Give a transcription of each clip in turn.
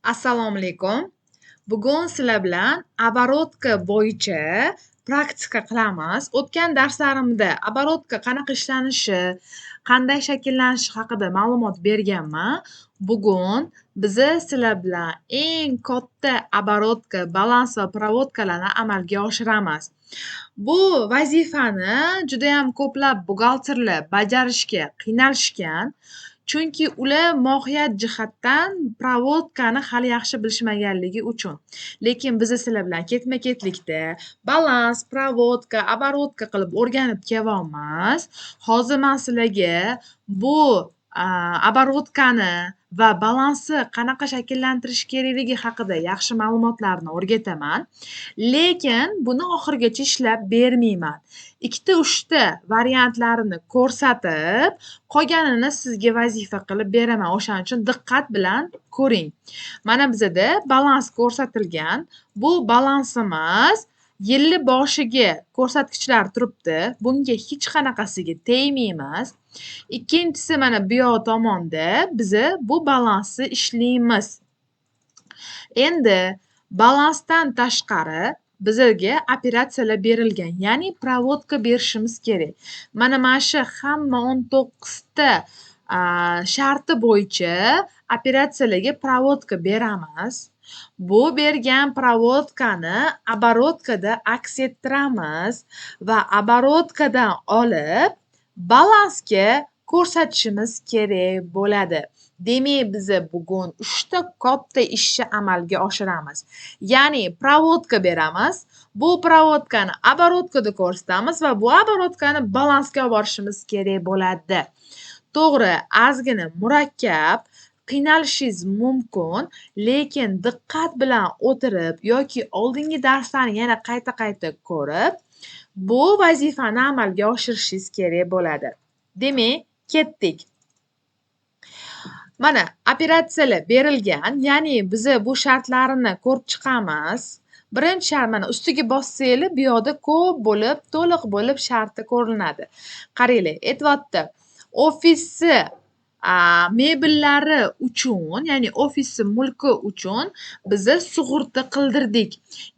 Assalomu alaykum. Bugun sizlar bilan оборотка bo'yicha praktika qilamiz. O'tgan darslarimda оборотка qanaqa ishlanishi, qanday shakllanishi haqida ma'lumot berganman. Bugun bizni sizlar bilan eng katta оборотка, balans va provodkalarni amalga oshiramiz. Bu vazifani juda ham ko'plab buxgalterlar bajarishga qiynalishgan. Chunki ular mohiyat jihatdan provodkani hali yaxshi bilishmaganligi uchun. Lekin biz sizlar bilan ketma-ketlikda balans, provodka, оборотка qilib o'rganib kelyapmiz. Hozir men sizlarga bu обороткani va balansni qanaqa shakllantirish kerakligi haqida yaxshi ma'lumotlarni o'rgataman. Lekin buni oxirigacha ishlab bermayman. 2-3 ta variantlarini ko'rsatib, qolganini sizga vazifa qilib beraman. O'shaning uchun diqqat bilan ko'ring. Mana bizada balans ko'rsatilgan. Bu balansimiz yilni boshiga ko'rsatkichlar turibdi. Bunga hech qanaqasiga tegmaymiz. Ikkinchisi mana bu yoq tomonda biz bu balansni ishlaymiz. Endi balansdan tashqari bizga operatsiyalar berilgan, ya'ni provodka berishimiz kerak. Mana shu hamma 19 ta sharti bo'yicha operatsiyalarga provodka beramiz. Bu bergan provodkani обороткада aks ettiramiz va оборотkadan olib balansga ko'rsatishimiz kerak bo'ladi. Demak, biz bugun 3 ta katta ishni amalga oshiramiz. Ya'ni provodka beramiz. Bu provodkani обороткада ko'rsatamiz va bu обороткani balansga olib borishimiz kerak bo'ladi. To'g'ri, ozgina murakkab, qiynalishingiz mumkin, lekin diqqat bilan o'tirib yoki oldingi darslarni yana qayta ko'rib, bu vazifani amalga oshirishingiz kerak bo'ladi. Demak, ketdik. Mana operatsiyalar berilgan, ya'ni biz bu shartlarini ko'rib chiqamiz. Birinchi shart mana ustiga bossanglar, bu yoqda ko'p bo'lib, to'liq bo'lib sharti ko'rinadi. Qaranglar, aytyapti. Ofisi mebellari uchun, ya'ni ofisi mulki uchun biz sug'urta qildirdik.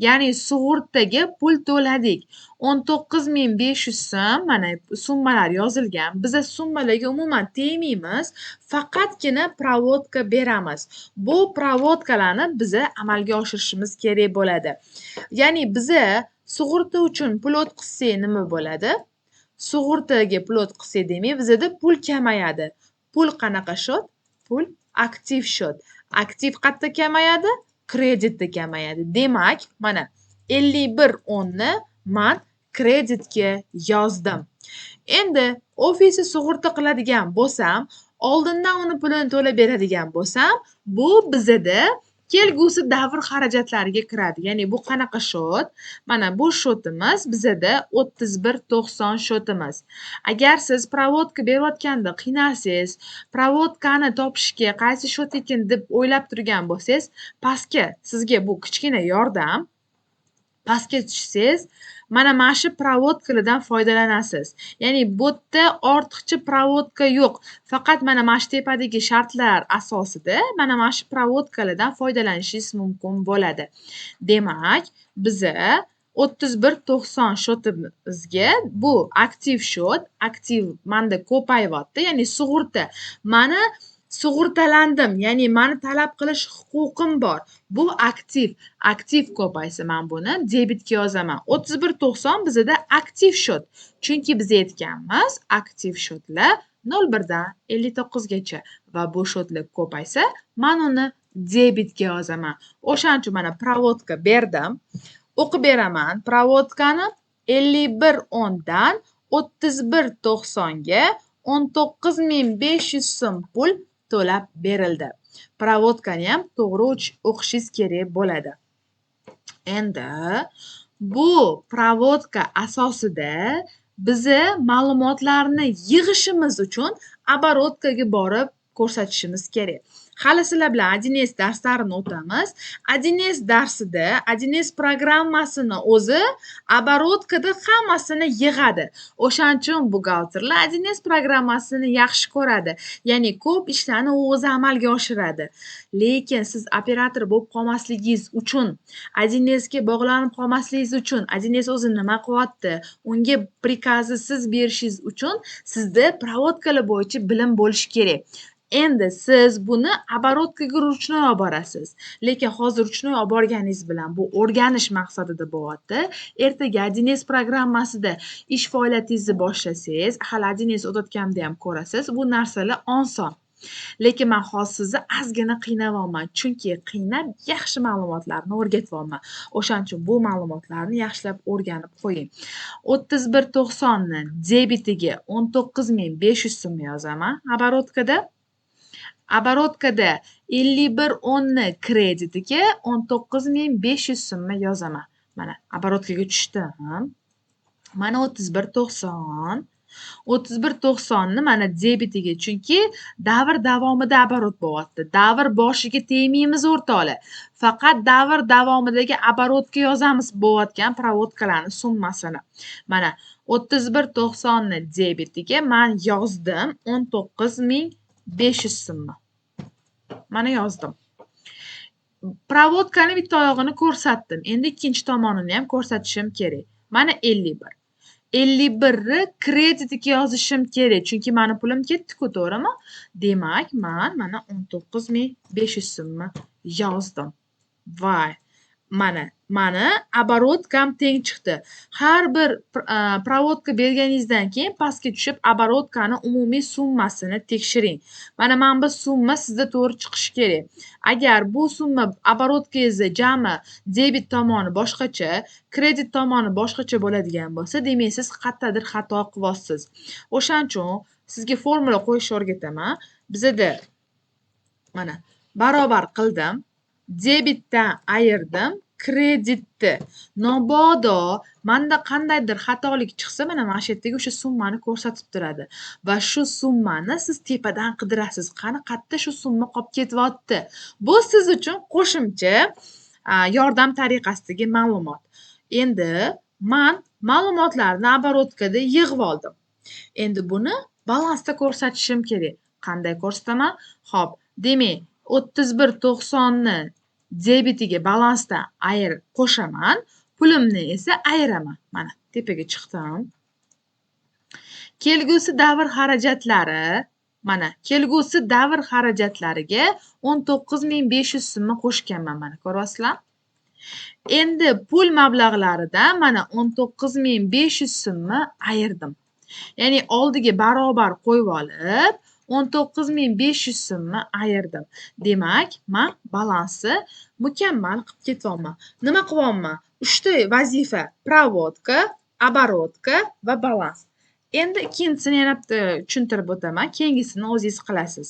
Ya'ni sug'urtaga pul to'ladik. 19.500 so'm mana summalar yozilgan. Biz summalarga umuman tegmaymiz, faqatgina provodka beramiz. Bu provodkalarni biz amalga oshirishimiz kerak bo'ladi. Ya'ni biz sug'urta uchun pul o'tkazsak nima bo'ladi? Sug'urtaga pul o'tkazsak demak, bizda pul kamayadi. Pul qanaqa shot? Pul aktiv shot. Aktiv qayerda kamayadi? Kreditda kamayadi. Demak, mana 51.10 ni men kreditga yozdim. Endi ofisi sug'urta qiladigan bo'lsam, oldindan uni pulini to'lab beradigan bo'lsam, bu bizda kelgusi davr xarajatlariga kiradi. Ya'ni bu qanaqa shot? Mana bu shotimiz bizda 31.90 shotimiz. Agar siz provodka berayotganda qiynalsangiz, provodkani topishga qaysi shot ekan deb o'ylab turgan bo'lsangiz, pastga sizga bu kichkina yordam. Pastga tushsangiz, mana shu provodkalardan foydalanasiz. Ya'ni bu yerda ortiqcha provodka yo'q. Faqat mana shu tepadagi shartlar asosida mana shu provodkalardan foydalanishingiz mumkin bo'ladi. Demak, biz 31.90 shotimizga bu aktiv shot, aktiv menda ko'payyapti, ya'ni sug'urta. Mana sug'urtalandim, ya'ni meni talab qilish huquqim bor. Bu aktiv. Aktiv ko'paysa men buni debitga yozaman. 31.90 bizda aktiv shot. Chunki biz aytganmiz, aktiv shotlar 01 dan 59 gacha va bu shotlar ko'paysa, men uni debitga yozaman. O'shaning uchun mana provodka berdim. O'qib beraman. Provodkani 51.10 dan 31.90 ga 19.500 so'm pul to'lab berildi. Provodkani ham to'g'ri o'qishingiz kerak bo'ladi. Endi bu provodka asosida biz ma'lumotlarni yig'ishimiz uchun оборотkaga borib ko'rsatishimiz kerak. Hali sizlar bilan 1S darslarini o'tamiz. 1S darsida 1S programmasini o'zi обороткада hammasini yig'adi. O'shaning uchun buxgalterlar 1S programmasini yaxshi ko'radi. Ya'ni ko'p ishlarni u o'zi amalga oshiradi. Lekin siz operator bo'lib qolmasligingiz uchun, 1S ga bog'lanib qolmasligingiz uchun, 1S o'zi nima qilyapti, unga prikazni siz berishingiz uchun sizda provodkalar bo'yicha bilim bo'lishi kerak. Endi siz buni оборотkaga ruchnoy olib borasiz. Lekin hozir ruchnoy olib borganingiz bilan bu o'rganish maqsadida bo'lyapti. Ertaga 1S programmasida ish faoliyatingizni boshlasangiz, hali 1S o'tayotganda ham ko'rasiz, bu narsalar oson. Lekin men hozir sizni ozgina qiynayapman, chunki qiynab yaxshi ma'lumotlarni o'rgatyapman. O'shaning uchun bu ma'lumotlarni yaxshilab o'rganib qo'ying. 31.90 ni debitiga 19.500 so'm yozaman обороткада. Обороткада 51.10 ni kreditiga 19.500 so'mni yozaman. Mana оборотkaga tushdi. Mana 31.90. 31.90 ni mana debitiga, chunki davr davomida оборот bo'lyapti. Davr boshiga tegmaymiz o'rtoqlar. Faqat davr davomidagi оборотga yozamiz bo'layotgan provodkalarning summasini. Mana 31.90 ni debitiga men yozdim 19.500 so'mni. Mana yozdim. Provodkani bitta oyog'ini ko'rsatdim. Endi ikkinchi tomonini ham ko'rsatishim kerak. Mana 51. 51 ni kreditiga yozishim kerak, chunki meni pulim ketdi-ku, to'g'rimi? Demak, men mana 19.500 so'mni yozdim. Voy. Mana mani обороткам teng chiqdi. Har bir provodka berganingizdan keyin pastga tushib обороткani umumiy summasini tekshiring. Mana bu summa sizda to'g'ri chiqishi kerak. Agar bu summa обороткangizda jami debit tomoni boshqacha, kredit tomoni boshqacha bo'ladigan bo'lsa, demak siz qayerdadir xato qilyapsiz. O'shaning uchun sizga formula qo'yishni o'rgataman. Bizda mana barobar qildim. Debitdan ayirdim, kreditni. Mabodo menda qandaydir xatolik chiqsa, mana shu yerdagi o'sha summani ko'rsatib turadi. Va shu summani siz tepadan qidirasiz. Qani qayerda shu summa qolib ketyapti? Bu siz uchun qo'shimcha yordam tariqasidagi ma'lumot. Endi men ma'lumotlarni обороткада yig'ib oldim. Endi buni balansda ko'rsatishim kerak. Qanday ko'rsataman? Xo'p, demak 31.90 ni debitiga balansdan qo'shaman, pulimni esa ayiraman. Mana tepaga chiqdim. Kelgusi davr xarajatlari, mana kelgusi davr xarajatlariga 19.500 so'mni qo'shganman, mana ko'ryapsizlar? Endi pul mablag'laridan mana 19.500 so'mni ayirdim. Ya'ni oldiga barobar qo'yib olib 19.500 so'mni ayirdim. Demak, men balansni mukammal qilib ketyapman. Nima qilyapman? 3 ta vazifa: provodka, оборотка va balans. Endi ikkinchisini yana tushuntirib o'taman, keyingisini o'zingiz qilasiz.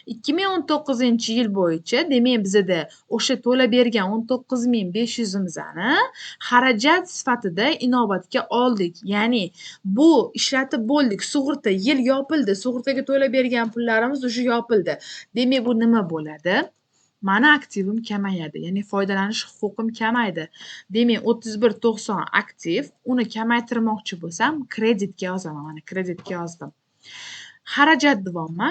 2019-yil bo'yicha, demak bizda o'sha to'lab bergan 19.500 imizni xarajat sifatida inobatga oldik. Ya'ni bu ishlatib bo'ldik, sug'urta yil yopildi, sug'urtaga to'lab bergan pullarimiz o'sha yopildi. Demak, bu nima bo'ladi? Mani aktivim kamayadi, ya'ni foydalanish huquqim kamaydi. Demak, 31.90 aktiv, uni kamaytirmoqchi bo'lsam, kreditga yozaman. Mana kreditga yozdim. Xarajat davomma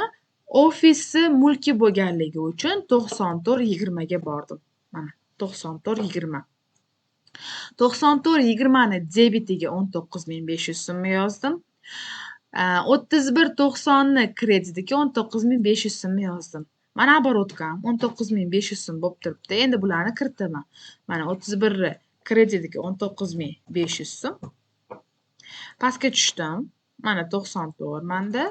ofisi mulki bo'lganligi uchun 94.20 ga bordim. Mana 94.20. 94.20 ni debitiga 19.500 so'mni yozdim. 31.90 ni kreditiga 19.500 so'mni yozdim. Mana обороткам 19.500 so'm bo'lib turibdi. Endi bularni kiritaman. Mana 31 ni kreditiga 19.500 so'm. Pastga tushdim. Mana 94 manda.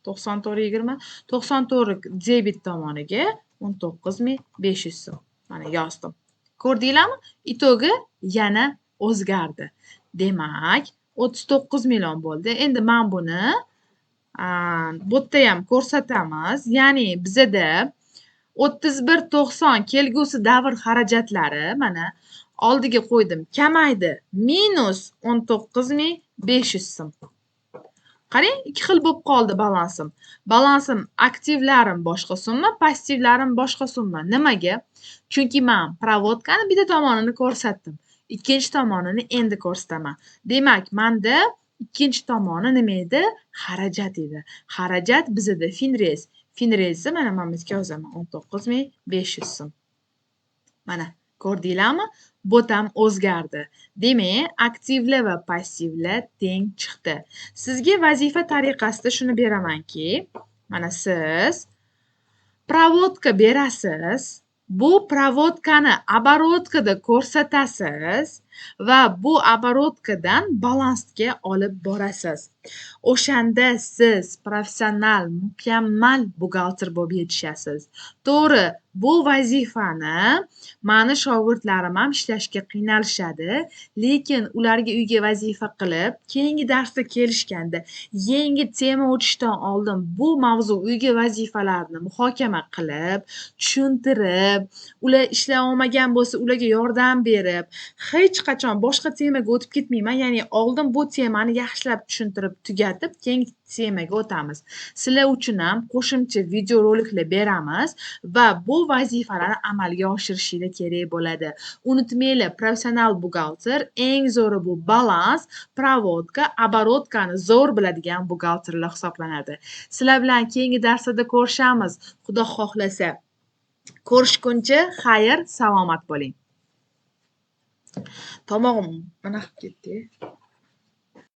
94.20. 94 debit tomoniga 19.500 so'm. Mana yozdim. Ko'rdinglarmi? Itogi yana o'zgardi. Demak, 39 million bo'ldi. Endi men buni bu yerda ham ko'rsatamiz. Ya'ni bizda 31.90 kelgusi davr xarajatlari mana oldiga qo'ydim, kamaydi. -19.500 so'm. Qarang, ikki xil bo'lib qoldi balansim. Balansim aktivlarim boshqa summa, passivlarim boshqa summa. Nimaga? Chunki men provodkani bitta tomonini ko'rsatdim. Ikkinchi tomonini endi ko'rsataman. Demak, menda ikkinchi tomoni nima edi? Xarajat edi. Xarajat bizada finrez. Finrezni mana men bizga yozaman. 19.500 so'm. Mana, ko'rdinglarmi? Bo'tam o'zgardi. Demak, aktivlar va passivlar teng chiqdi. Sizga vazifa tariqasida shuni beramanki, mana siz provodka berasiz. Bu provodkani обороткада ko'rsatasiz va bu обороткаdan balansga olib borasiz. O'shanda siz professional, mukammal buxgalter bo'lib yetishasiz. To'g'ri, bu vazifani mani shogirdlarim ham ishlashga qiynalishadi, lekin ularga uyga vazifa qilib, keyingi darsda kelishganda yangi tema o'tishdan oldin bu mavzu uyga vazifalarni muhokama qilib, tushuntirib, ular ishlay olmagan bo'lsa ularga yordam berib, hech qachon boshqa temaga o'tib ketmayman. Ya'ni oldin bu temani yaxshilab tushuntirib, tugatib, keyingi temaga o'tamiz. Sizlar uchun ham qo'shimcha videoroliklar beramiz va bu vazifalarni amalga oshirishinglar kerak bo'ladi. Unutmanglar, professional buxgalter eng zo'ri bu balans, provodka, обороткani zo'r biladigan buxgalterlar hisoblanadi. Sizlar bilan keyingi darslarda ko'rishamiz, Xudo xohlasa. Ko'rishguncha xayr, salomat bo'ling. Tomog'im mana qilib ketdi.